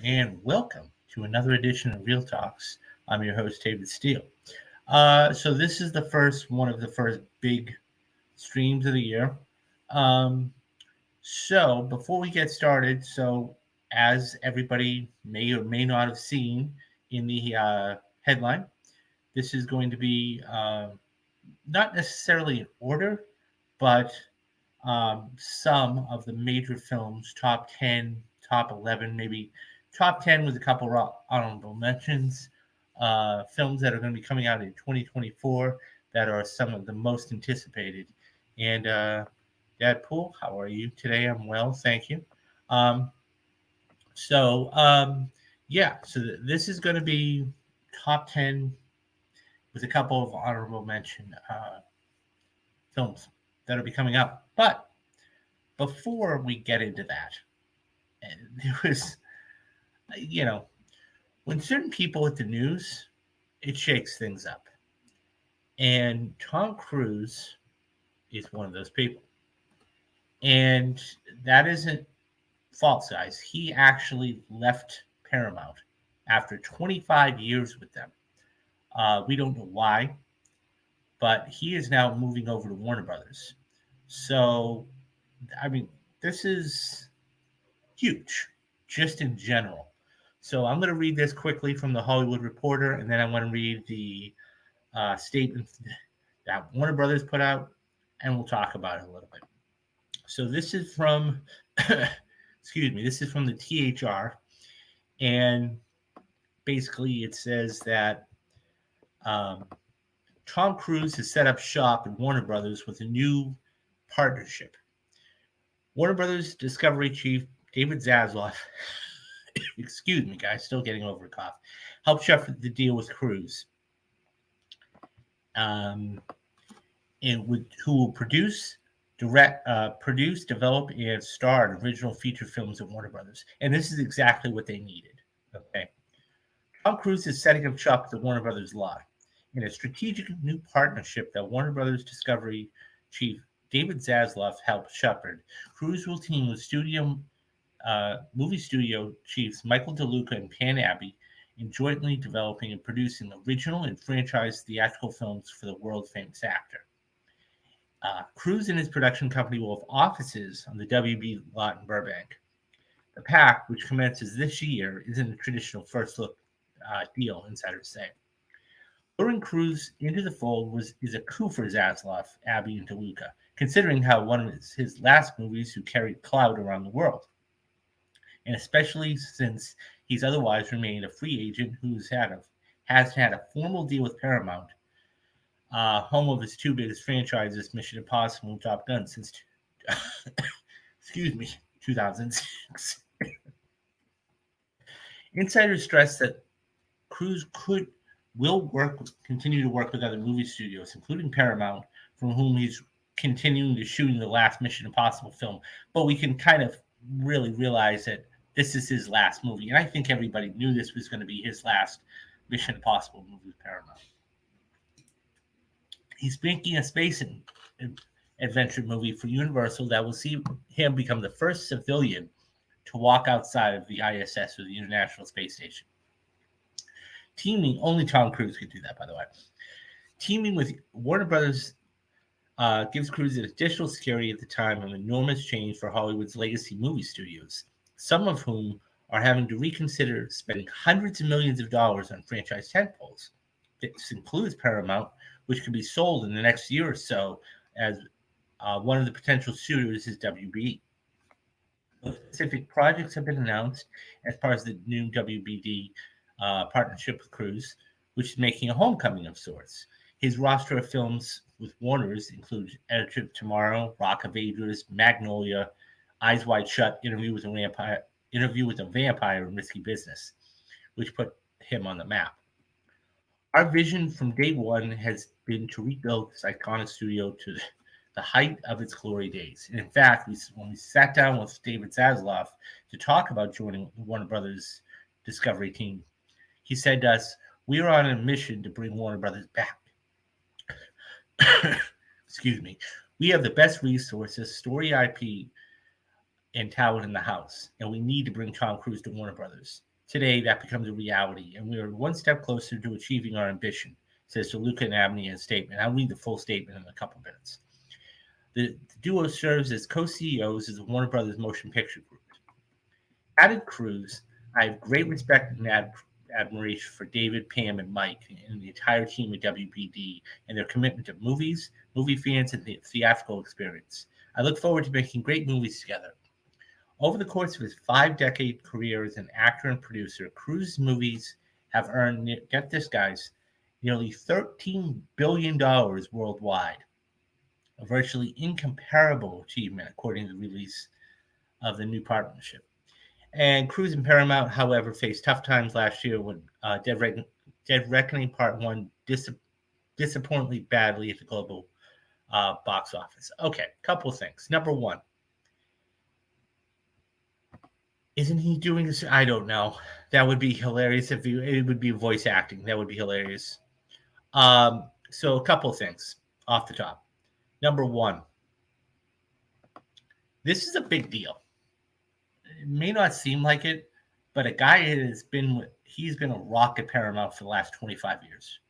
And welcome to another edition of Real Talks. I'm your host, David Steele. So this is one of the first big streams of the year. Um, so before we get started, as everybody may or may not have seen in the headline, this is going to be not necessarily in order, but some of the major films, top 10, top 11, maybe top 10 with a couple of honorable mentions, films that are going to be coming out in 2024 that are some of the most anticipated. And Deadpool, how are you today? I'm well, thank you. Um, so, um, this is going to be top 10 with a couple of honorable mention films that'll be coming up. But before we get into that, and there was, you know, when certain people hit the news, it shakes things up. And Tom Cruise is one of those people. And that isn't false, guys. He actually left Paramount after 25 years with them. We don't know why, but he is now moving over to Warner Brothers. So, I mean, this is huge, just in general. So I'm going to read this quickly from the Hollywood Reporter, and then I'm going to read the statement that Warner Brothers put out, and we'll talk about it a little bit. So this is from, this is from the THR, and basically it says that Tom Cruise has set up shop at Warner Brothers with a new partnership. Warner Brothers Discovery Chief David Zaslav, excuse me, guys, still getting over a cough, helped shepherd the deal with Cruise, who will produce, develop, and star in original feature films at Warner Brothers. And this is exactly what they needed. Okay, Tom Cruise is setting up shop at the Warner Brothers lot in a strategic new partnership that Warner Brothers Discovery Chief David Zaslav helped shepherd. Cruise will team with movie studio chiefs Michael DeLuca and Pan Abbey in jointly developing and producing original and franchise theatrical films for the world-famous actor. Cruise and his production company will have offices on the WBD lot in Burbank. The pact, which commences this year, isn't a traditional first-look deal, insiders say. Luring Cruise into the fold is a coup for Zaslav, Abbey, and DeLuca, considering how one of his last movies who carried clout around the world, and especially since he's otherwise remained a free agent who's has had a formal deal with Paramount, home of his two biggest franchises, Mission Impossible and Top Gun, since 2006. Insiders stress that Cruise will continue to work with other movie studios, including Paramount, from whom he's continuing to shoot the last Mission Impossible film. But we can kind of really realize that this is his last movie. And I think everybody knew this was going to be his last Mission Impossible movie with Paramount. He's making a space adventure movie for Universal that will see him become the first civilian to walk outside of the ISS, or the International Space Station. Only Tom Cruise could do that, by the way. Teaming with Warner Brothers gives Cruise additional security at the time of enormous change for Hollywood's legacy movie studios, some of whom are having to reconsider spending hundreds of millions of dollars on franchise tentpoles. This includes Paramount, which could be sold in the next year or so, as one of the potential suitors is WBD. Specific projects have been announced as part of the new WBD partnership with Cruise, which is making a homecoming of sorts. His roster of films with Warner's includes Edge of Tomorrow, Rock of Ages, Magnolia, Eyes Wide Shut, Interview with a Vampire, and Risky Business, which put him on the map. Our vision from day one has been to rebuild this iconic studio to the height of its glory days. And in fact, when we sat down with David Zaslav to talk about joining the Warner Brothers Discovery team, he said to us, "We are on a mission to bring Warner Brothers back." Excuse me. We have the best resources, story IP, and talent in the house, and we need to bring Tom Cruise to Warner Brothers. Today, that becomes a reality, and we are one step closer to achieving our ambition, says DeLuca and Abney in a statement. I'll read the full statement in a couple minutes. The duo serves as co-CEOs of the Warner Brothers Motion Picture Group. Added Cruise, I have great respect and admiration for David, Pam, and Mike and the entire team at WBD and their commitment to movies, movie fans, and the theatrical experience. I look forward to making great movies together. Over the course of his 5-decade career as an actor and producer, Cruise's movies have earned, get this, guys, nearly $13 billion worldwide, a virtually incomparable achievement according to the release of the new partnership. And Cruise and Paramount, however, faced tough times last year when Dead Reckoning Part 1 disappointingly badly at the global box office. Okay, couple things. Number one, isn't he doing this? I don't know. That would be hilarious if it would be voice acting. That would be hilarious. So a couple things off the top. Number one, this is a big deal. It may not seem like it, but a guy he's been a rock at Paramount for the last 25 years.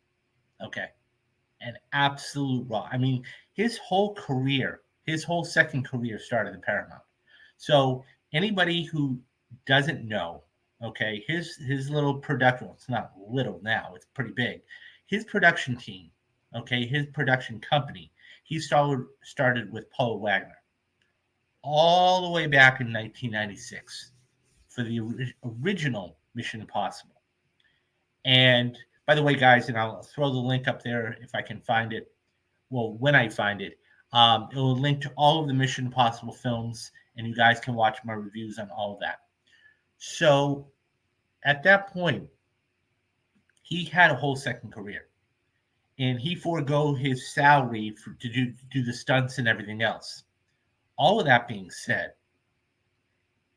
Okay. An absolute rock. I mean, his whole second career started at Paramount. So anybody who doesn't know, okay, his little production, it's not little now, it's pretty big. His production team, okay, his production company, he started with Paul Wagner all the way back in 1996 for the original Mission Impossible. And by the way, guys, and I'll throw the link up there if I can find it. Well, when I find it, it will link to all of the Mission Impossible films, and you guys can watch my reviews on all of that. So at that point, he had a whole second career, and he forego his salary to do the stunts and everything else. All of that being said,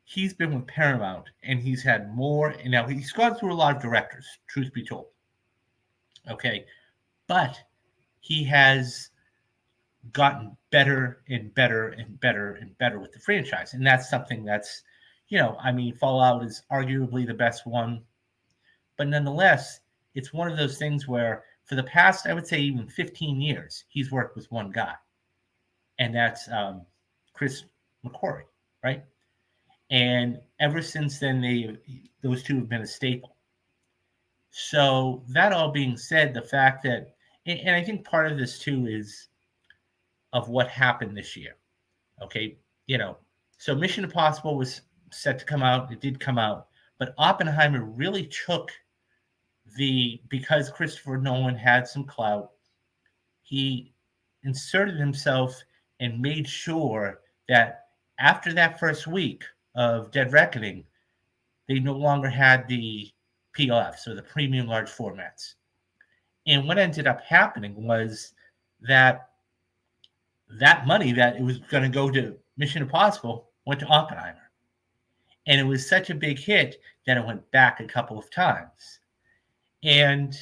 he's been with Paramount, and he's had more. And now he's gone through a lot of directors, truth be told. Okay, but he has gotten better and better and better and better with the franchise, and that's something that's, I mean, Fallout is arguably the best one, but nonetheless, it's one of those things where for the past, I would say, even 15 years, he's worked with one guy, and that's Chris McQuarrie, right? And ever since then, those two have been a staple. So that all being said, the fact that, and I think part of this too is of what happened this year. Okay, so Mission Impossible was set to come out. It did come out, but Oppenheimer really took because Christopher Nolan had some clout, he inserted himself and made sure that after that first week of Dead Reckoning, they no longer had the PLFs, or the premium large formats. And what ended up happening was that money that it was going to go to Mission Impossible went to Oppenheimer. And it was such a big hit that it went back a couple of times. And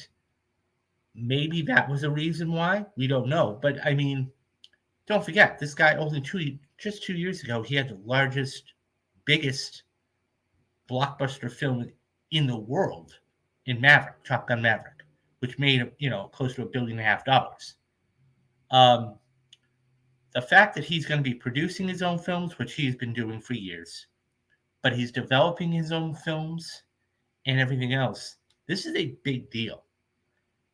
maybe that was a reason why. We don't know. But I mean, don't forget, this guy only just 2 years ago, he had the largest, biggest blockbuster film in the world in Maverick, Top Gun Maverick, which made, close to $1.5 billion. The fact that he's going to be producing his own films, which he's been doing for years, but he's developing his own films and everything else, this is a big deal.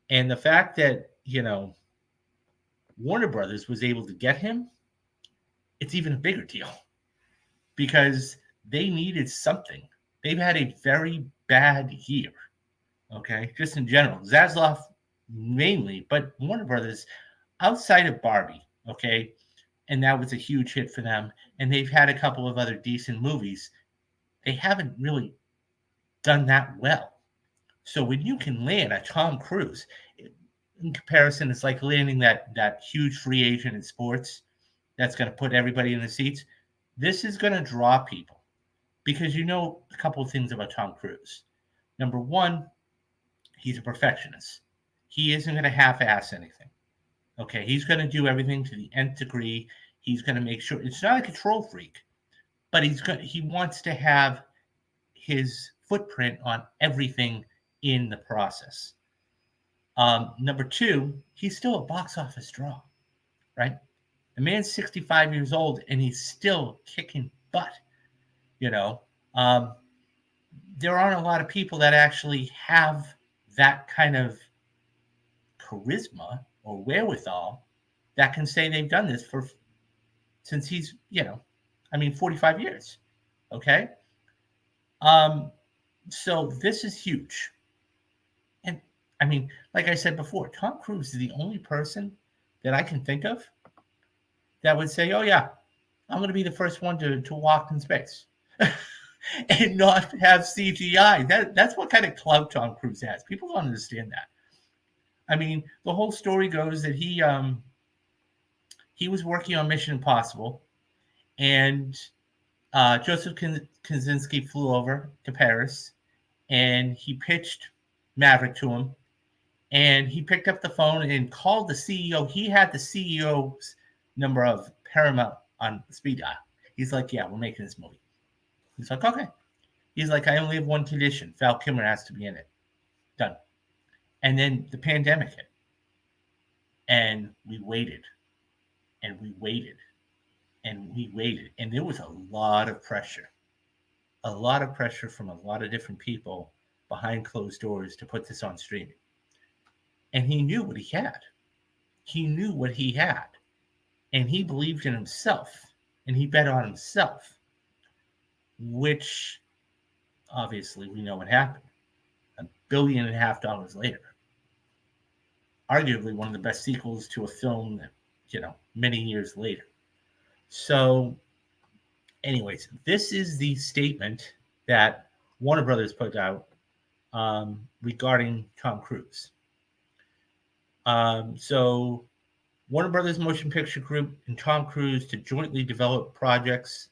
And the fact that, Warner Brothers was able to get him, it's even a bigger deal because they needed something. They've had a very bad year, okay, just in general. Zaslav mainly, but Warner Brothers, outside of Barbie, okay, and that was a huge hit for them, and they've had a couple of other decent movies, they haven't really done that well. So when you can land a Tom Cruise, in comparison, it's like landing that huge free agent in sports that's going to put everybody in the seats. This is going to draw people because a couple of things about Tom Cruise. Number one, he's a perfectionist. He isn't going to half-ass anything. Okay, he's going to do everything to the nth degree. He's going to make sure it's not a control freak, but he wants to have his footprint on everything in the process. Number two, he's still a box office draw, right? The man's 65 years old and he's still kicking butt. You know, um, there aren't a lot of people that actually have that kind of charisma or wherewithal that can say they've done this for since he's 45 years. Okay, um, so this is huge, and I mean, like I said before, Tom Cruise is the only person that I can think of that would say, "Oh yeah, I'm going to be the first one to walk in space." And not have CGI. That's what kind of clout Tom Cruise has. People don't understand that. I mean, the whole story goes that he was working on Mission Impossible, and Joseph Kosinski flew over to Paris, and he pitched Maverick to him, and he picked up the phone and called the CEO. He had the CEO's number of Paramount on speed dial. He's like, "Yeah, we're making this movie." He's like, "Okay." He's like, "I only have one condition. Val Kilmer has to be in it." Done. And then the pandemic hit. And we waited. And we waited. And we waited. And there was a lot of pressure. A lot of pressure from a lot of different people behind closed doors to put this on streaming. And he knew what he had. He knew what he had. And he believed in himself. And he bet on himself. Which obviously we know what happened. $1.5 billion later. Arguably one of the best sequels to a film that, many years later. So, anyways, this is the statement that Warner Brothers put out regarding Tom Cruise. So, Warner Brothers Motion Picture Group and Tom Cruise to jointly develop projects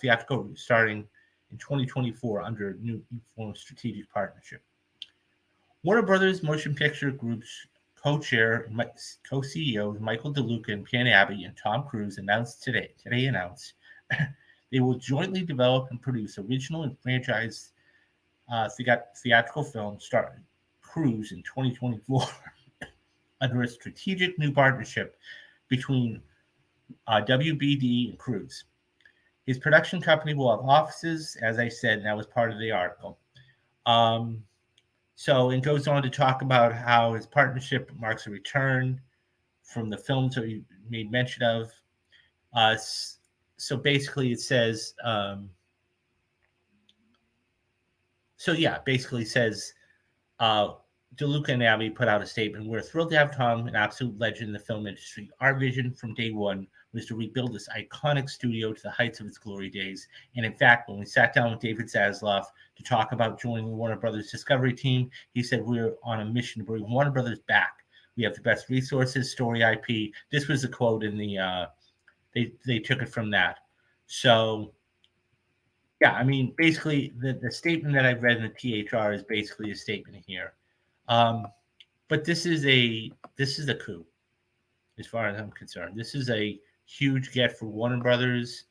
theatrical starting in 2024 under a new form of strategic partnership. Warner Brothers Motion Picture Group's co-chair and co-CEOs Michael DeLuca and Pian Abbey and Tom Cruise announced today they will jointly develop and produce original and franchise theatrical films starring Cruise in 2024 under a strategic new partnership between WBD and Cruise. His production company will have offices, as I said, and that was part of the article. So it goes on to talk about how his partnership marks a return from the films that he made mention of. So basically it says, basically says, DeLuca and Abbey put out a statement. "We're thrilled to have Tom, an absolute legend in the film industry. Our vision from day one was to rebuild this iconic studio to the heights of its glory days. And in fact, when we sat down with David Zaslav to talk about joining the Warner Brothers Discovery team, he said we're on a mission to bring Warner Brothers back. We have the best resources, story IP." This was a quote in the they took it from that. So yeah, I mean, basically the statement that I've read in the THR is basically a statement here. But this is a coup, as far as I'm concerned. This is a huge get for Warner Brothers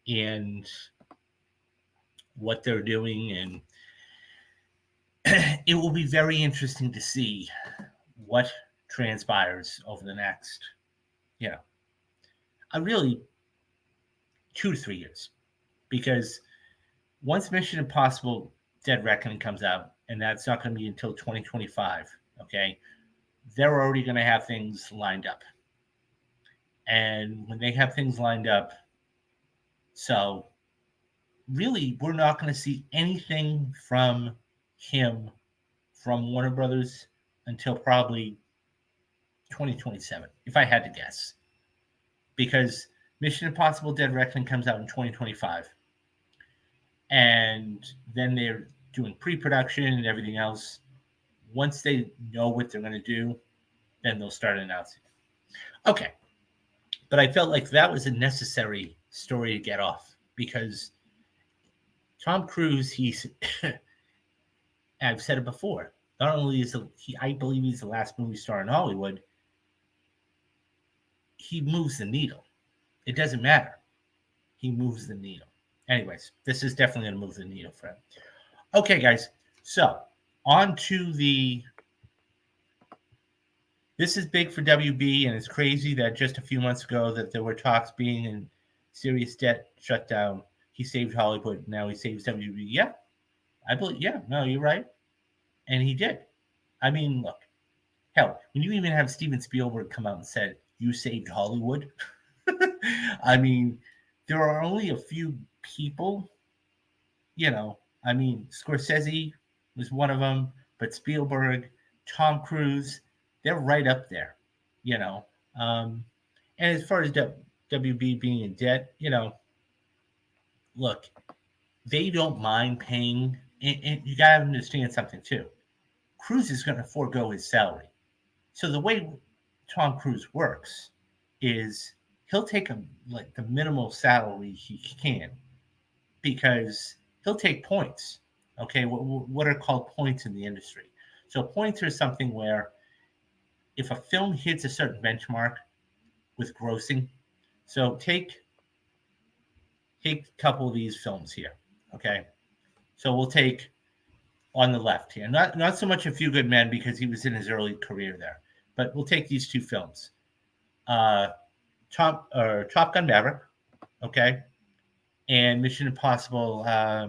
and what they're doing, and it will be very interesting to see what transpires over the next, really 2 to 3 years, because once Mission Impossible Dead Reckoning comes out, and that's not going to be until 2025, okay, they're already going to have things lined up. And when they have things lined up, so really, we're not going to see anything from him, from Warner Brothers, until probably 2027, if I had to guess. Because Mission Impossible Dead Reckoning comes out in 2025. And then they're doing pre-production and everything else. Once they know what they're going to do, then they'll start announcing it. Okay. But I felt like that was a necessary story to get off, because Tom Cruise, I've said it before, not only is I believe he's the last movie star in Hollywood, he moves the needle. It doesn't matter. He moves the needle. Anyways, this is definitely going to move the needle for him. Okay, guys. So on to the. This is big for WB, and it's crazy that just a few months ago that there were talks being in serious debt shutdown. He saved Hollywood. Now he saves WB. Yeah, I believe. Yeah, no, you're right, and he did. I mean, look, hell, when you even have Steven Spielberg come out and said you saved Hollywood. I mean, there are only a few people, I mean, Scorsese was one of them, but Spielberg, Tom Cruise, they're right up there, you know. Um, and as far as WB being in debt, look, they don't mind paying, and you got to understand something too. Cruise is going to forego his salary. So the way Tom Cruise works is he'll take like the minimal salary he can because he'll take points. Okay, what are called points in the industry? So points are something where if a film hits a certain benchmark with grossing, so take a couple of these films here. Okay, so we'll take on the left here, not so much A Few Good Men because he was in his early career there, but we'll take these two films. Uh, Top Gun Maverick, okay, and Mission Impossible. I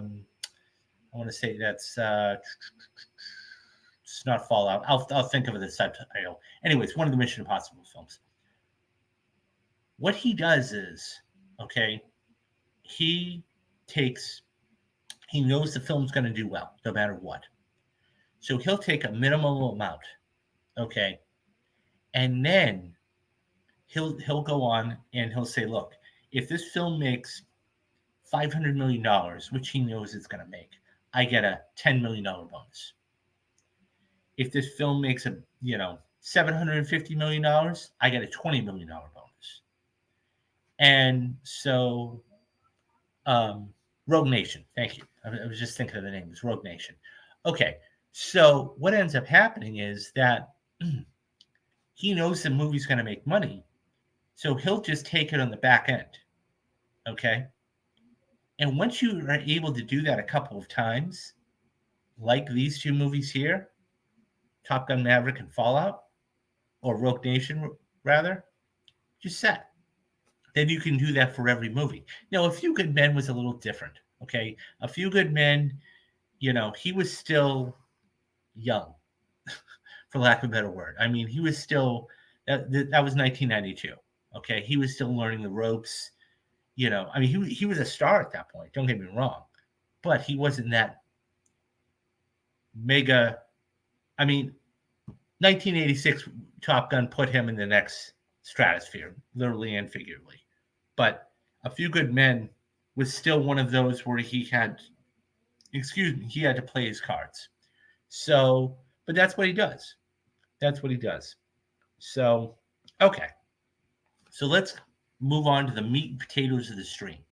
want to say that's it's not Fallout. I'll think of the subtitle. Anyways, one of the Mission Impossible films. What he does is, okay, he takes he knows the film's going to do well no matter what. So he'll take a minimal amount, okay, and then he'll go on and he'll say, look, if this film makes $500 million, which he knows it's going to make, I get a $10 million bonus. If this film makes $750 million, I get a $20 million bonus. And so, Rogue Nation, thank you. I was just thinking of the name. It's Rogue Nation. Okay, so what ends up happening is that he knows the movie's going to make money, so he'll just take it on the back end. Okay, and once you are able to do that a couple of times, like these two movies here, Top Gun Maverick and Fallout, or Rogue Nation rather, you're set. Then you can do that for every movie. Now, A Few Good Men was a little different. Okay, A Few Good Men, he was still young, for lack of a better word. I mean, he was still that was 1992. Okay, he was still learning the ropes. I mean, he was a star at that point. Don't get me wrong, but he wasn't that mega. I mean, 1986 Top Gun put him in the next stratosphere, literally and figuratively. But A Few Good Men was still one of those where he had to play his cards. So, but that's what he does. That's what he does. So, okay. So let's move on to the meat and potatoes of the stream.